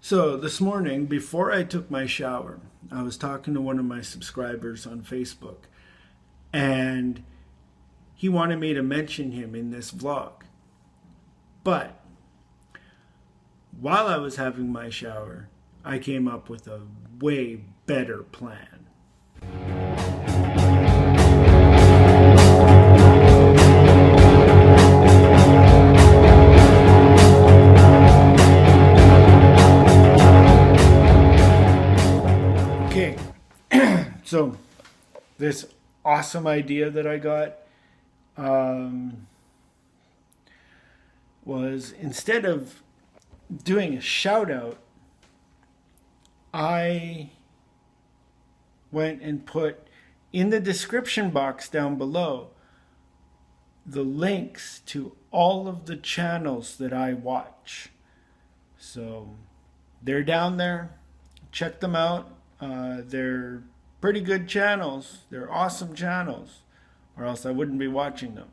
So this morning, before I took my shower, I was talking to one of my subscribers on Facebook, and he wanted me to mention him in this vlog. But while I was having my shower, I came up with a way better plan. Okay, so this awesome idea that I got um, was, instead of doing a shout out, I went and put in the description box down below the links to all of the channels that I watch. So they're down there. Check them out. They're pretty good channels. They're awesome channels, or else I wouldn't be watching them.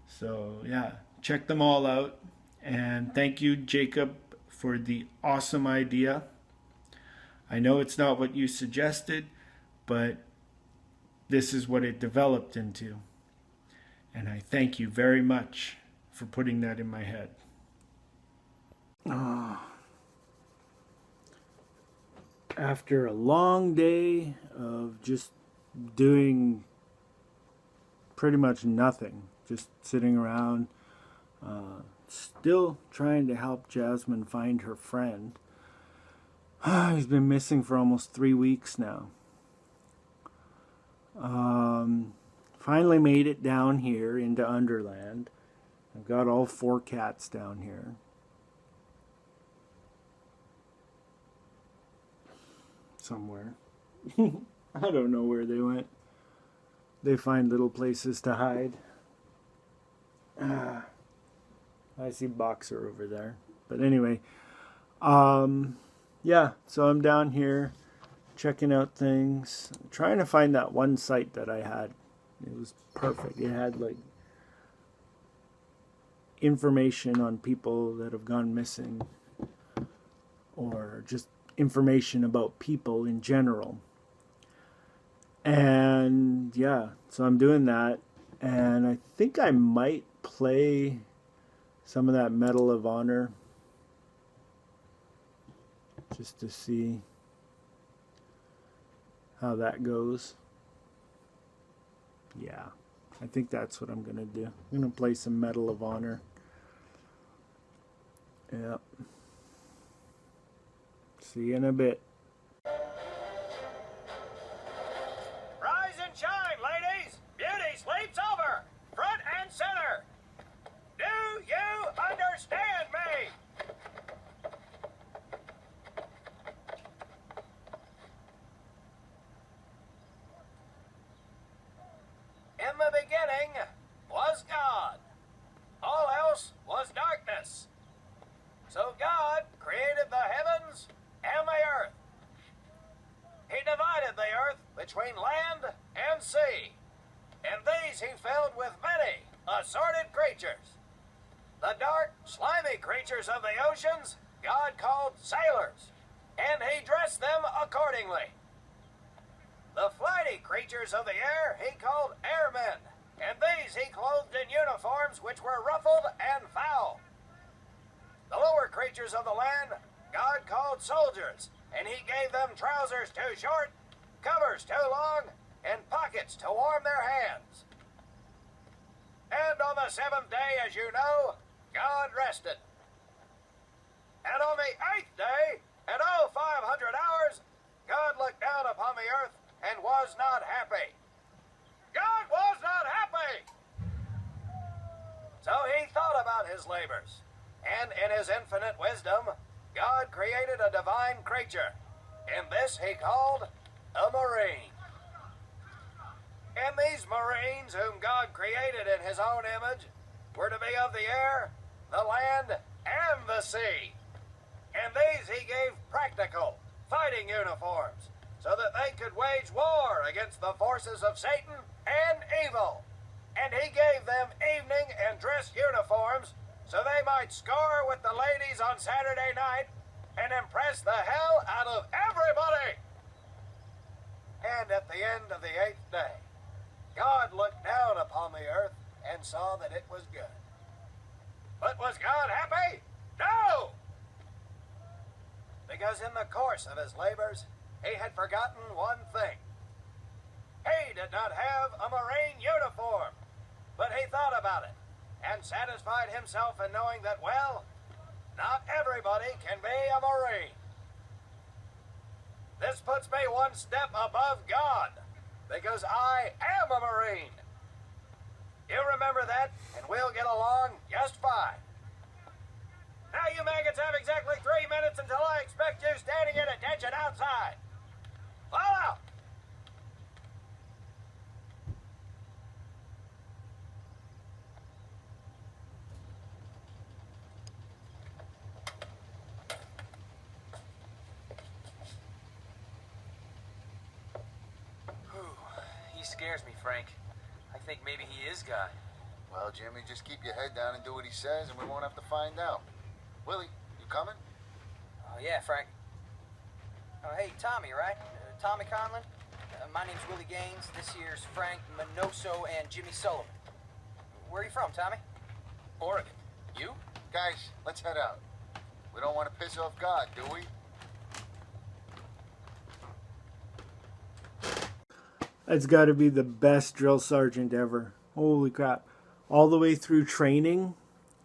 So yeah, check them all out. And thank you, Jacob, for the awesome idea. I know it's not what you suggested, but this is what it developed into. And I thank you very much for putting that in my head. After a long day of just doing pretty much nothing, just sitting around, still trying to help Jasmine find her friend. He's been missing for almost 3 weeks now. Finally made it down here into Underland. I've got all 4 cats down here. Somewhere. I don't know where they went. They find little places to hide. I see Boxer over there. But anyway, yeah, so I'm down here checking out things, trying to find that one site that I had. It was perfect. It had like information on people that have gone missing, or just information about people in general. And yeah, so I'm doing that, and I think I might play some of that Medal of Honor just to see how that goes. Yeah, I think that's what I'm gonna do. I'm gonna play some Medal of Honor. Yep. See you in a bit. Rise and shine, ladies! Beauty sleep's over! Front and center! Do you understand me? In the beginning was God. All else was darkness. So God created the heavens and the earth. He divided the earth between land and sea, and these he filled with many assorted creatures. The dark, slimy creatures of the oceans God called sailors, and he dressed them accordingly. The flighty creatures of the air he called airmen, and these he clothed in uniforms which were ruffled and foul. The lower creatures of the land God called soldiers, and he gave them trousers too short, covers too long, and pockets to warm their hands. And on the 7th day, as you know, God rested. And on the 8th day, at 500 hours, God looked down upon the earth and was not happy. God was not happy! So he thought about his labors, and in his infinite wisdom, God created a divine creature, and this he called a marine. And these marines, whom God created in his own image, were to be of the air, the land, and the sea. And these he gave practical, fighting uniforms, so that they could wage war against the forces of Satan and evil. And he gave them evening and dress uniforms, so they might score with the ladies on Saturday night, and impress the hell out of everybody. And at the end of the 8th day, God looked down upon the earth and saw that it was good. But was God happy? No! Because in the course of his labors, he had forgotten one thing. He did not have a Marine uniform, but he thought about it and satisfied himself in knowing that, well, not everybody can be a Marine. This puts me one step above God, because I am a Marine. You remember that, and we'll get along just fine. Now you maggots have exactly 3 minutes until I expect you standing at attention outside. Follow! He scares me, Frank. I think maybe he is God. Well, Jimmy, just keep your head down and do what he says, and we won't have to find out. Willie, you coming? Oh, yeah, Frank. Oh, hey, Tommy, right? Tommy Conlon? My name's Willie Gaines. This here's Frank Minoso and Jimmy Sullivan. Where are you from, Tommy? Oregon. You? Guys, let's head out. We don't want to piss off God, do we? That's got to be the best drill sergeant ever. Holy crap. All the way through training,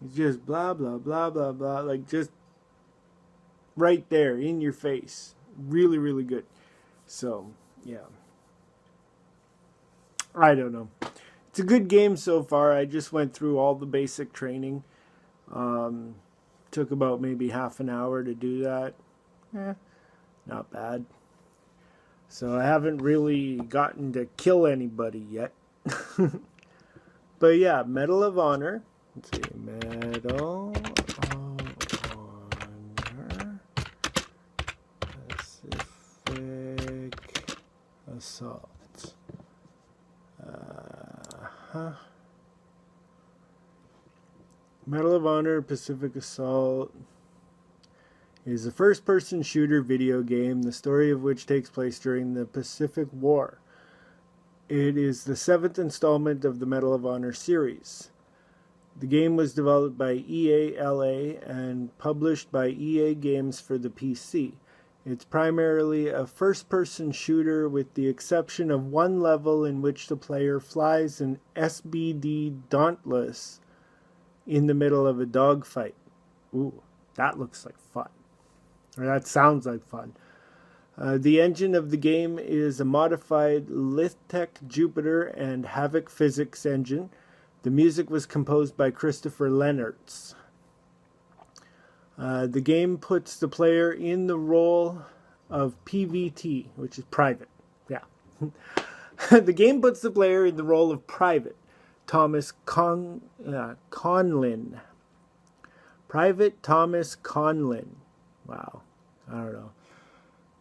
it's just blah, blah, blah, blah, blah. Like, just right there in your face. Really, really good. So, yeah. I don't know. It's a good game so far. I just went through all the basic training. Took about maybe half an hour to do that. Not bad. So I haven't really gotten to kill anybody yet. But yeah, Medal of Honor. Let's see. Medal of Honor. Pacific Assault. Medal of Honor Pacific Assault is a first-person shooter video game, the story of which takes place during the Pacific War. It is the 7th installment of the Medal of Honor series. The game was developed by EA LA and published by EA Games for the PC. It's primarily a first-person shooter with the exception of one level in which the player flies an SBD Dauntless in the middle of a dogfight. Ooh, that looks like fun. Or that sounds like fun. The engine of the game is a modified Lithtech Jupiter and Havoc physics engine. The music was composed by Christopher Lennertz. The game puts the player in the role of PVT, which is private. Yeah. The game puts the player in the role of Private Thomas Conlin. Private Thomas Conlin. Wow. I don't know.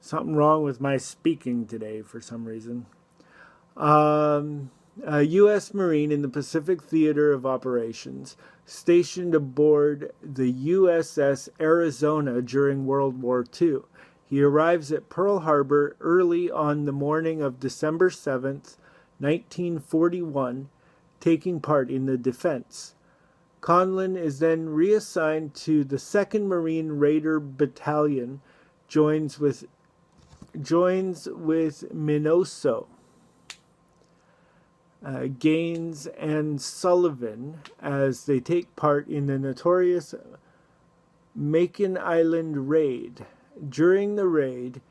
Something wrong with my speaking today for some reason. A U.S. Marine in the Pacific Theater of Operations, stationed aboard the USS Arizona during World War II. He arrives at Pearl Harbor early on the morning of December 7th, 1941, taking part in the defense. Conlin is then reassigned to the 2nd Marine Raider Battalion, joins with Minoso, Gaines, and Sullivan as they take part in the notorious Makin Island raid. During the raid,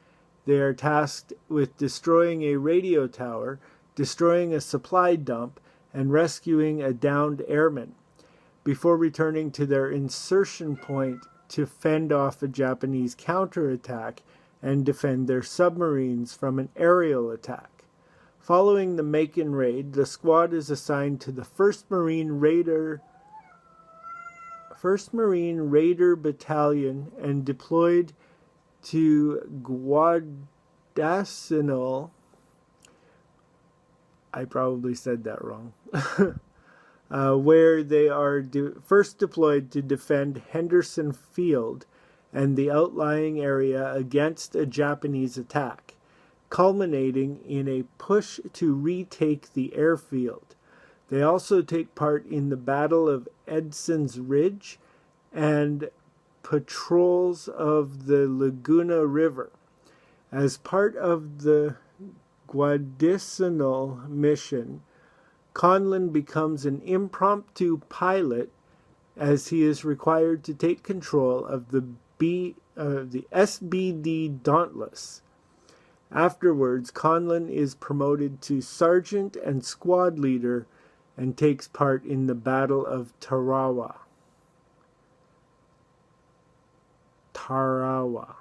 they are tasked with destroying a radio tower, destroying a supply dump, and rescuing a downed airman, before returning to their insertion point to fend off a Japanese counterattack and defend their submarines from an aerial attack. Following the Makin raid, the squad is assigned to the 1st Marine Raider Battalion and deployed to Guadalcanal. I probably said that wrong. Where they are first deployed to defend Henderson Field and the outlying area against a Japanese attack, culminating in a push to retake the airfield. They also take part in the Battle of Edson's Ridge and patrols of the Laguna River. As part of the Guadalcanal mission, Conlon becomes an impromptu pilot as he is required to take control of the SBD Dauntless. Afterwards, Conlon is promoted to sergeant and squad leader and takes part in the Battle of Tarawa. Tarawa.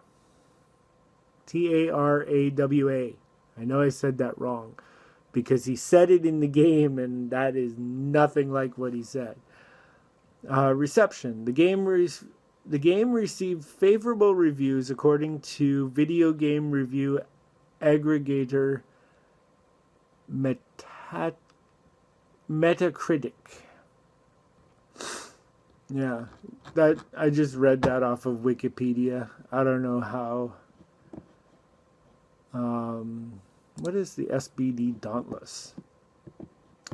Tarawa. I know I said that wrong because he said it in the game and that is nothing like what he said. Reception. The game received favorable reviews according to video game review aggregator Metacritic. Yeah, that I just read that off of Wikipedia. I don't know how. What is the SBD Dauntless?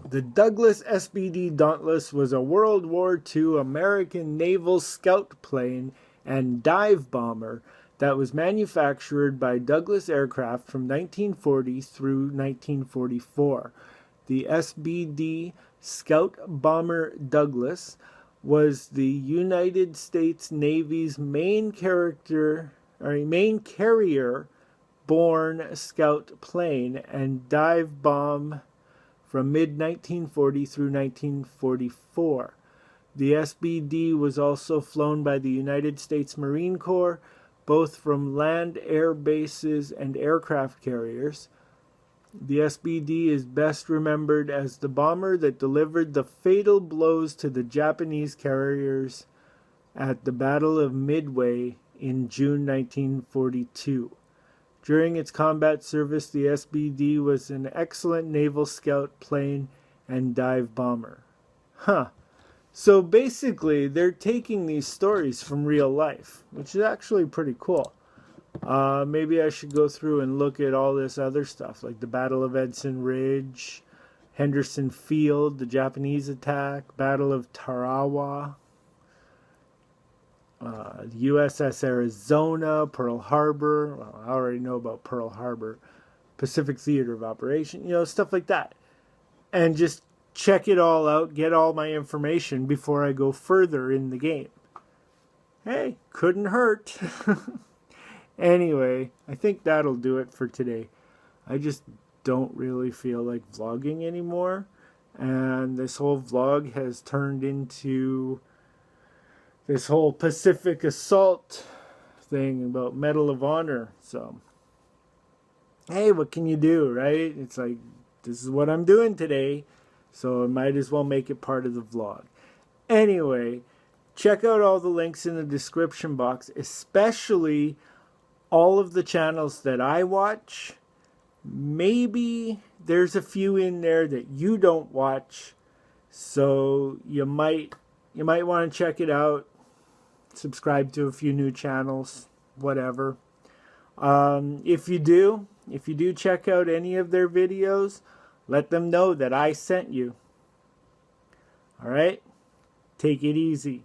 The Douglas SBD Dauntless was a World War II American naval scout plane and dive bomber that was manufactured by Douglas Aircraft from 1940 through 1944. The SBD Scout Bomber Douglas was the United States Navy's main carrier-borne scout plane and dive bomb from mid-1940 through 1944. The SBD was also flown by the United States Marine Corps, both from land air bases and aircraft carriers. The SBD is best remembered as the bomber that delivered the fatal blows to the Japanese carriers at the Battle of Midway in June 1942. During its combat service, the SBD was an excellent naval scout plane and dive bomber. So basically, they're taking these stories from real life, which is actually pretty cool. Maybe I should go through and look at all this other stuff, like the Battle of Edson Ridge, Henderson Field, the Japanese attack, Battle of Tarawa, the USS Arizona, Pearl Harbor. Well, I already know about Pearl Harbor, Pacific Theater of Operation, stuff like that. And just check it all out, get all my information before I go further in the game. Hey, couldn't hurt. Anyway, I think that'll do it for today. I just don't really feel like vlogging anymore. And this whole vlog has turned into this whole Pacific Assault thing about Medal of Honor. So, hey, what can you do, right? It's like, this is what I'm doing today. So I might as well make it part of the vlog. Anyway, check out all the links in the description box, especially all of the channels that I watch. Maybe there's a few in there that you don't watch, so you might want to check it out. Subscribe to a few new channels, whatever. If you do check out any of their videos, let them know that I sent you. All right? Take it easy.